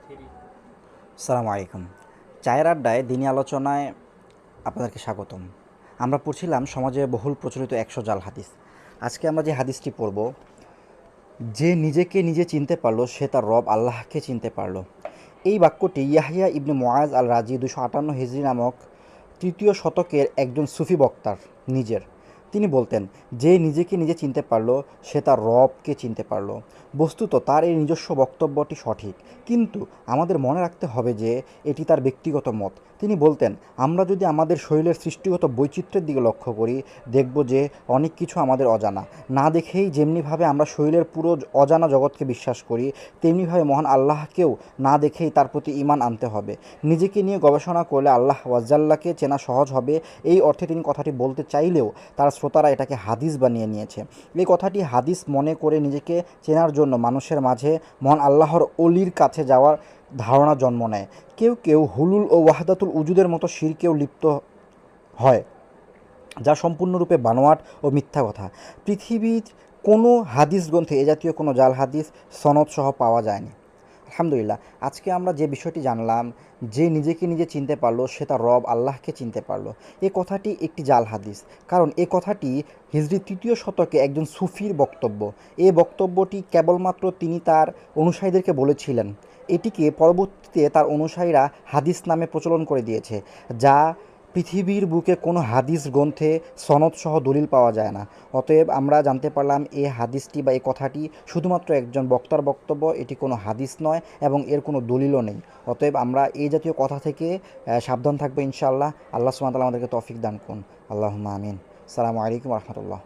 আসসালামু আলাইকুম। চায়ের আড্ডায় দিনী আলোচনায় আপনাদেরকে স্বাগতম। আমরা পড়ছিলাম সমাজে বহুল প্রচলিত ১০০ জাল হাদিস। আজকে আমরা যে হাদিসটি পড়ব, যে নিজেকে নিজে চিনতে পারলো সে তার রব আল্লাহকে চিনতে পারলো। এই বাক্যটি ইয়াহইয়া ইবনে মুআজ আল রাজি ২৫৮ হিজরি নামক তৃতীয় শতকের একজন সুফি বক্তার নিজের। তিনি বলতেন, যে নিজেকে নিজে চিনতে পারলো সে তার রবকে চিনতে পারলো। বস্তুত তার এই নিজস্ব বক্তব্যটি সঠিক, কিন্তু আমাদের মনে রাখতে হবে যে এটি তার ব্যক্তিগত মত। তিনি বলতেন, আমরা যদি আমাদের শরীরের সৃষ্টিগত বৈচিত্র্যের দিকে লক্ষ্য করি, দেখব যে অনেক কিছু আমাদের অজানা। না দেখেই যেমনিভাবে আমরা শরীরের পুরো অজানা জগৎকে বিশ্বাস করি, তেমনিভাবে মহান আল্লাহকেও না দেখেই তার প্রতি ঈমান আনতে হবে। নিজেকে নিয়ে গবেষণা করলে আল্লাহ ওয়াজ্জাল্লাহকে চেনা সহজ হবে, এই অর্থে তিনি কথাটি বলতে চাইলেও তার শ্রোতারা এটাকে হাদিস বানিয়ে নিয়েছে। এই কথাটি হাদিস মনে করে নিজেকে চেনার জন্য মানুষের মাঝে মহান আল্লাহর অলির কাছে যাওয়ার ধারণা জন্ম নেয়। কেউ কেউ হুলুল ও ওয়াহদাতুল উজুদের মতো শিরকেও লিপ্ত হয়, যা সম্পূর্ণরূপে বানোয়াট ও মিথ্যা কথা। পৃথিবীর কোনো হাদিস গ্রন্থে এ জাতীয় কোনো জাল হাদিস সনদসহ পাওয়া যায়নি। আলহামদুলিল্লাহ, আজকে আমরা যে বিষয়টি জানলাম, যে নিজেকে নিজে চিনতে পারলো সে তার রব আল্লাহকে চিনতে পারলো, এ কথাটি একটি জাল হাদিস। কারণ এ কথাটি হিজরি ৩য় শতকে একজন সুফির বক্তব্য। এই বক্তব্যটি কেবলমাত্র তিনি তার অনুসারীদেরকে বলেছিলেন। এটিকে পরবর্তীতে তার অনুসারীরা হাদিস নামে প্রচলন করে দিয়েছে, যা পৃথিবীর বুকে কোনো হাদিস গ্রন্থে সনদসহ দলিল পাওয়া যায় না। অতএব আমরা জানতে পারলাম এই হাদিসটি বা এই কথাটি শুধুমাত্র একজন বক্তার বক্তব্য, এটি কোনো হাদিস নয় এবং এর কোনো দলিলও নেই। অতএব আমরা এই জাতীয় কথা থেকে সাবধান থাকবো ইনশাআল্লাহ। আল্লাহ সুবহানাহু ওয়া তাআলা আমাদেরকে তৌফিক দান করুন। আল্লাহুম্মা আমিন। আসসালামু আলাইকুম ওয়া রাহমাতুল্লাহ।